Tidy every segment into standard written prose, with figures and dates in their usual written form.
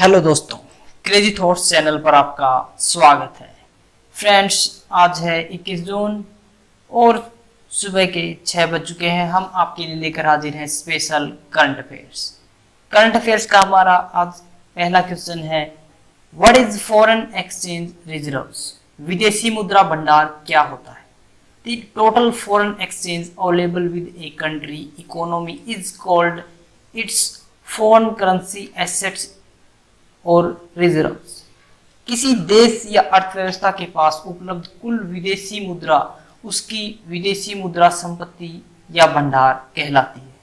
Hello दोस्तों, crazy thoughts channel पर आपका स्वागत है। फ्रेंड्स, आज है 21 जून और सुबह के 6 बज चुके हैं। हम आपके लिए लेकर हाजिर हैं special current affairs. Current affairs का हमारा आज पहला क्वेश्चन है, what is foreign exchange reserves? विदेशी मुद्रा भंडार क्या होता है? The total foreign exchange available with a country economy is called its foreign currency assets और रिजर्व्स। किसी देश या अर्थव्यवस्था के पास उपलब्ध कुल विदेशी मुद्रा उसकी विदेशी मुद्रा संपत्ति या भंडार कहलाती है।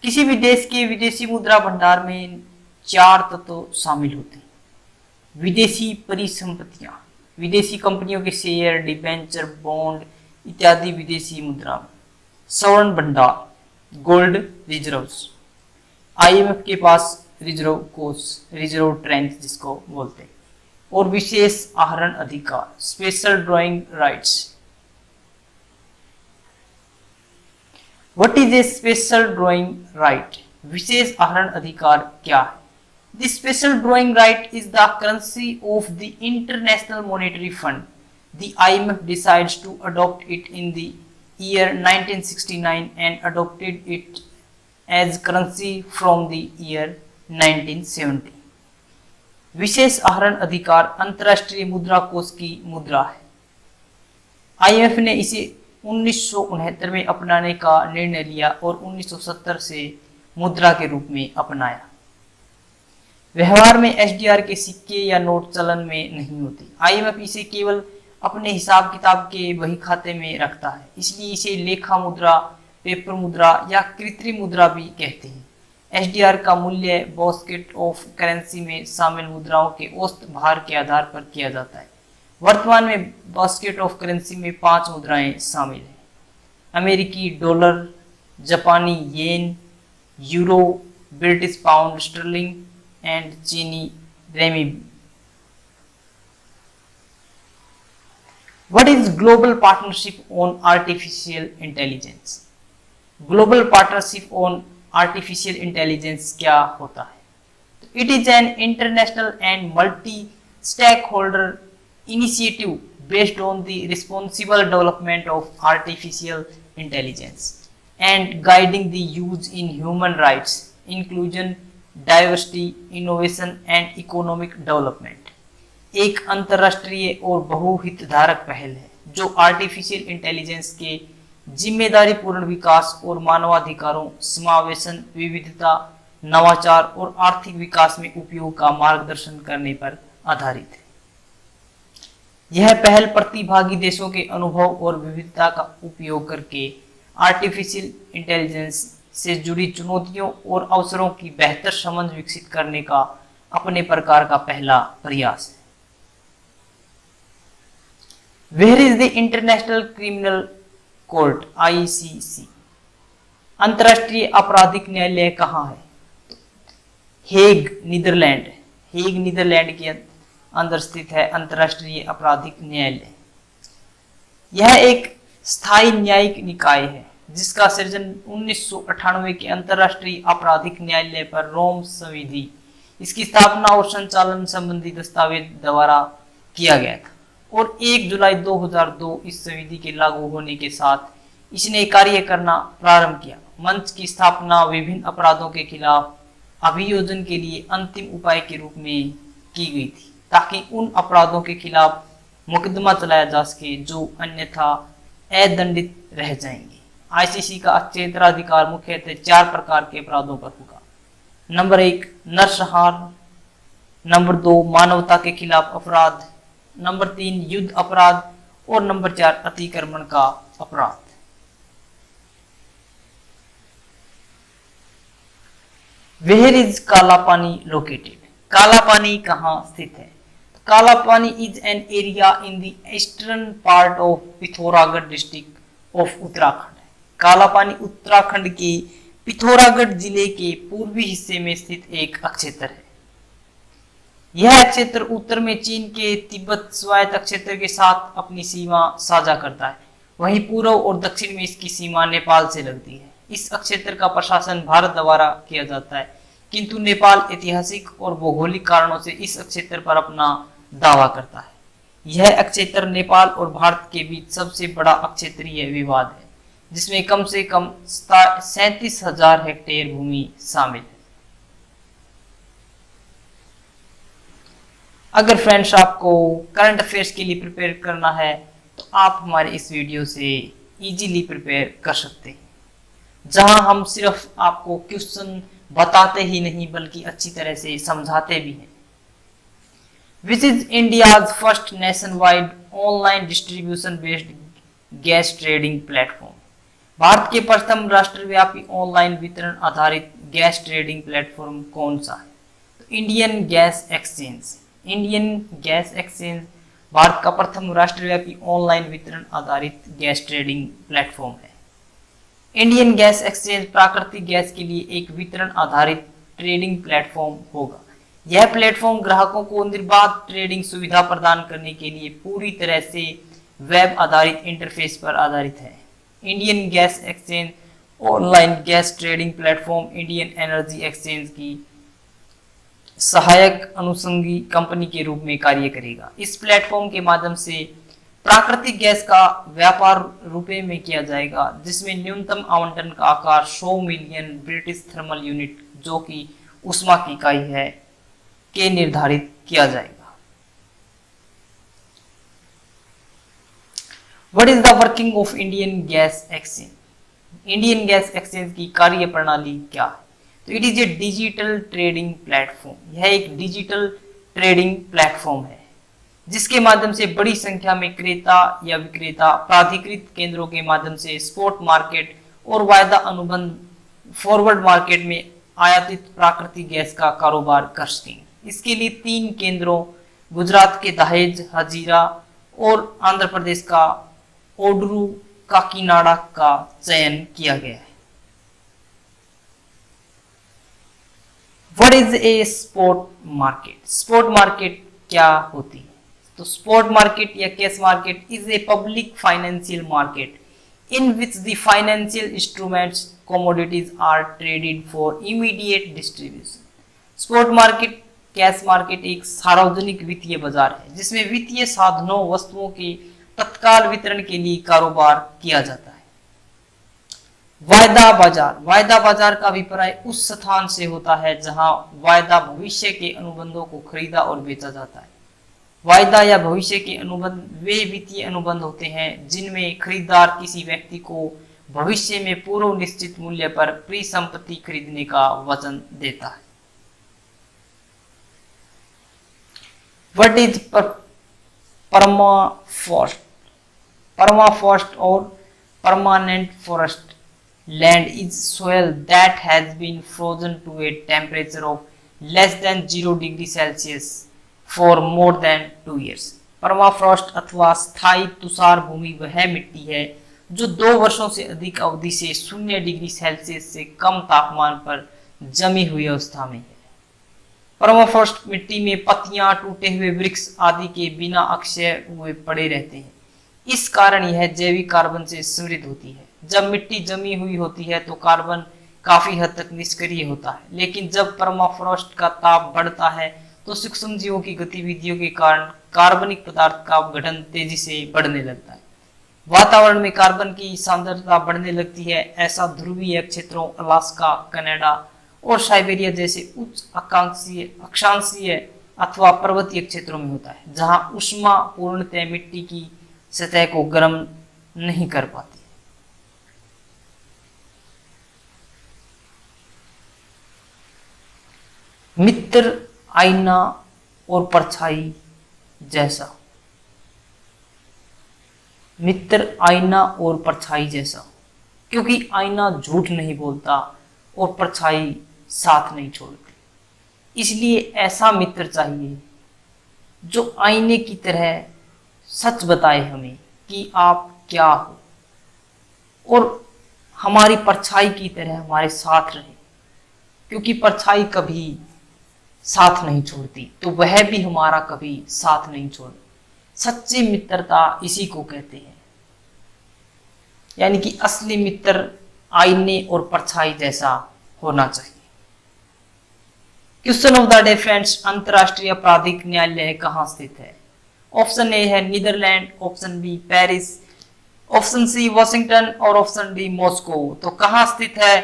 किसी भी देश के विदेशी मुद्रा भंडार में 4 तत्व शामिल होते हैं। विदेशी परिसंपत्तियां, विदेशी कंपनियों के शेयर, डिबेंचर, बॉन्ड इत्यादि विदेशी मुद्रा में। स्वर्ण भंडार, गोल्ड रिजर्व्स। आईएमएफ के पास रिजर्व कोष, रिजर्व ट्रेंच जिसको बोलते हैं, और विशेष आहरण अधिकार, special drawing rights. What is a special drawing right? विशेष आहरण अधिकार क्या है? The special drawing right is the currency of the international monetary fund. The IMF decides to adopt it in the year 1969 and adopted it as currency from the year 1970. विशेष आहरण अधिकार अंतर्राष्ट्रीय मुद्रा कोष की मुद्रा है। आईएमएफ ने इसे 1969 में अपनाने का निर्णय लिया और 1970 से मुद्रा के रूप में अपनाया। व्यवहार में एसडीआर के सिक्के या नोट चलन में नहीं होते। आईएमएफ इसे केवल अपने हिसाब किताब के बही खाते में रखता है, इसलिए इसे लेखा मुद्रा, पेपर मुद्रा या कृत्रिम मुद्रा भी कहते हैं। एसडीआर का मूल्य बास्केट ऑफ करेंसी में शामिल मुद्राओं के औसत भार के आधार पर किया जाता है। वर्तमान में बास्केट ऑफ करेंसी में 5 मुद्राएं शामिल हैं: अमेरिकी डॉलर, जापानी yen, euro, British pound sterling and चीनी रेमी। What is global partnership on artificial intelligence? Global partnership on artificial intelligence क्या होता है? It is an international and multi-stakeholder initiative based on the responsible development of artificial intelligence and guiding the use in human rights, inclusion, diversity, innovation and economic development. एक अंतर्राष्ट्रीय और बहुहितधारक पहल है जो artificial intelligence के जिम्मेदारी पूर्ण विकास और मानवाधिकारों, समावेशन, विविधता, नवाचार और आर्थिक विकास में उपयोग का मार्गदर्शन करने पर आधारित है। यह पहल प्रतिभागी देशों के अनुभव और विविधता का उपयोग करके आर्टिफिशियल इंटेलिजेंस से जुड़ी चुनौतियों और अवसरों की बेहतर समझ विकसित करने का अपने प्रकार का पहला प्रयास है। Where is the International Criminal Court (ICC)? अंतर्राष्ट्रीय आपराधिक न्यायालय कहाँ है? Hague, Netherlands. हेग नीदरलैंड के अंदर स्थित है अंतर्राष्ट्रीय आपराधिक न्यायालय। यह एक स्थायी न्यायिक निकाय है जिसका सृजन 1998 के अंतर्राष्ट्रीय आपराधिक न्यायालय पर रोम संविधि, इसकी स्थापना और संचालन संबंधी दस्तावेज द्वारा किया गया था और 1 जुलाई 2002 इस संविधि के लागू होने के साथ इसने कार्य करना प्रारंभ किया। मंच की स्थापना विभिन्न अपराधों के खिलाफ अभियोजन के लिए अंतिम उपाय के रूप में की गई थी ताकि उन अपराधों के खिलाफ मुकदमा चलाया जा सके जो अन्यथा अदंडित रह जाएंगे। आईसीसी का क्षेत्राधिकार मुख्यतः 4 प्रकार के अपराधों पर होगा। नंबर 1 नरसंहार, नंबर 2 मानवता के खिलाफ अपराध, नंबर 3 युद्ध अपराध और नंबर 4 अतिक्रमण का अपराध। वेयर इज काला पानी लोकेटेड? काला पानी कहाँ स्थित है? काला पानी is an area in the eastern part of Pithoragarh district of Uttarakhand. काला पानी उत्तराखंड के पिथौरागढ़ जिले के पूर्वी हिस्से में स्थित एक क्षेत्र है। यह क्षेत्र उत्तर में चीन के तिब्बत स्वायत्त क्षेत्र के साथ अपनी सीमा साझा करता है, वहीं पूर्व और दक्षिण में इसकी सीमा नेपाल से लगती है। इस क्षेत्र का प्रशासन भारत द्वारा किया जाता है। किंतु नेपाल ऐतिहासिक और भौगोलिक कारणों से इस अक्षेत्र पर अपना दावा करता है। यह अक्षेत्र नेपाल और भारत के बीच सबसे बड़ा अक्षेत्रीय विवाद है, जिसमें कम से कम 37,000 हेक्टेयर भूमि शामिल है। अगर फ्रेंड्स आपको करंट अफेयर्स के लिए प्रिपेयर करना है तो आप हमारे इस वीडियो से इजीली प्रिपेयर कर सकते हैं, जहां हम सिर्फ आपको क्वेश्चन बताते ही नहीं बल्कि अच्छी तरह से समझाते भी हैं। Which is India's first nation wide online distribution based gas trading platform. Bharat के प्रथम राष्ट्रव्यापी ऑनलाइन वितरण आधारित गैस ट्रेडिंग प्लेटफॉर्म कौन सा है? तो Indian gas exchange. Indian gas exchange Bharat का प्रथम राष्ट्रव्यापी ऑनलाइन वितरण आधारित गैस ट्रेडिंग प्लेटफॉर्म है। इंडियन गैस एक्सचेंज प्राकृतिक गैस के लिए एक वितरण आधारित ट्रेडिंग प्लेटफॉर्म होगा। यह प्लेटफॉर्म ग्राहकों को निर्बाध ट्रेडिंग सुविधा प्रदान करने के लिए पूरी तरह से वेब आधारित इंटरफेस पर आधारित है। Indian gas exchange online gas trading platform Indian energy exchange की सहायक अनुषंगी कंपनी के रूप में कार्य करेगा। इस प्लेटफॉर्म के माध्यम से प्राकृतिक गैस का व्यापार रुपए में किया जाएगा, जिसमें न्यूनतम आवंटन का आकार 100 मिलियन ब्रिटिश थर्मल यूनिट, जो कि ऊष्मा की इकाई है, के निर्धारित किया जाएगा। What is the working of Indian gas exchange? Indian gas exchange की कार्य प्रणाली क्या है? तो it is a digital trading platform. यह एक डिजिटल ट्रेडिंग प्लेटफॉर्म है जिसके माध्यम से बड़ी संख्या में क्रेता या विक्रेता प्राधिकृत केंद्रों के माध्यम से स्पॉट मार्केट और वायदा अनुबंध फॉरवर्ड मार्केट में आयातित प्राकृतिक गैस का कारोबार कर सकेंगे। इसके लिए 3 केंद्रों गुजरात के दहेज, हजीरा और आंध्र प्रदेश का ओडरू काकीनाडा का चयन किया गया है। What is a spot market? Spot market क्या होती है? तो स्पॉट मार्केट या cash market is a public financial market in which the financial instruments commodities are traded for immediate distribution. Spot market, cash market एक सार्वजनिक वित्तीय बाजार है जिसमें वित्तीय साधनों, वस्तुओं के तत्काल वितरण के लिए कारोबार किया जाता है। वायदा बाजार। वायदा बाजार का अभिप्राय उस स्थान से होता है जहां वायदा भविष्य के अनुबंधों को खरीदा और बेचा जाता है। वायदा या भविष्य के अनुबंध वे वित्तीय अनुबंध होते हैं जिनमें खरीदार किसी व्यक्ति को भविष्य में पूर्व निश्चित मूल्य पर परिसंपत्ति खरीदने का वचन देता है। What is permafrost? परमाफ्रॉस्ट और permanent forest land is soil that has been frozen to a temperature of less than 0 degree Celsius for more than 2 years. Permafrost अथवा स्थायी तुषार भूमि वह मिट्टी है जो 2 वर्षों से अधिक अवधि से 0 डिग्री सेल्सियस से कम तापमान पर जमी हुई अवस्था में है। परमाफ्रॉस्ट मिट्टी में पत्तियां, टूटे हुए वृक्ष आदि के बिना अक्षय हुए पड़े रहते हैं। इस कारण यह जैविक कार्बन से समृद्ध होती है। जब मिट्टी जमी हुई होती है तो कार्बन काफी हद तक निष्क्रिय होता है, लेकिन जब परमाफ्रॉस्ट का ताप बढ़ता है तो सूक्ष्म जीवों की गतिविधियों के कारण कार्बनिक पदार्थ का गठन तेजी से बढ़ने लगता है। वातावरण में कार्बन की सांद्रता बढ़ने लगती है। ऐसा ध्रुवीय क्षेत्रों अलास्का, कनाडा और साइबेरिया जैसे उच्च अक्षांशीय अथवा पर्वतीय क्षेत्रों में होता है, जहां ऊष्मा पूर्णतः मिट्टी की सतह को गर्म नहीं कर पाती। मित्र, आईना और परछाई जैसा। मित्र, आईना और परछाई जैसा, क्योंकि आईना झूठ नहीं बोलता और परछाई साथ नहीं छोड़ती। इसलिए ऐसा मित्र चाहिए जो आईने की तरह सच बताए हमें कि आप क्या हो, और हमारी परछाई की तरह हमारे साथ रहे, क्योंकि परछाई कभी साथ नहीं छोड़ती तो वह भी हमारा कभी साथ नहीं छोड़। सच्ची मित्रता इसी को कहते हैं, यानी कि असली मित्र आईने और परछाई जैसा होना चाहिए। Question of the day friends, अंतरराष्ट्रीय आपराधिक न्यायालय कहाँ स्थित है? ऑप्शन ए है Netherlands, option B Paris, option C Washington और ऑप्शन डी मॉस्को। तो कहाँ स्थित है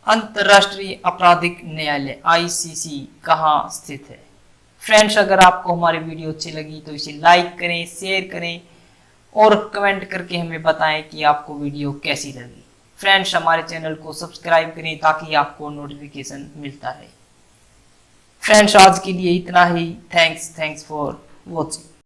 अंतरराष्ट्रीय आपराधिक न्यायालय आईसीसी, कहाँ स्थित है? फ्रेंड्स, अगर आपको हमारी वीडियो अच्छी लगी तो इसे लाइक करें, शेयर करें और कमेंट करके हमें बताएं कि आपको वीडियो कैसी लगी। फ्रेंड्स, हमारे चैनल को सब्सक्राइब करें ताकि आपको नोटिफिकेशन मिलता रहे। फ्रेंड्स, आज के लिए इतना ही। Thanks for watching.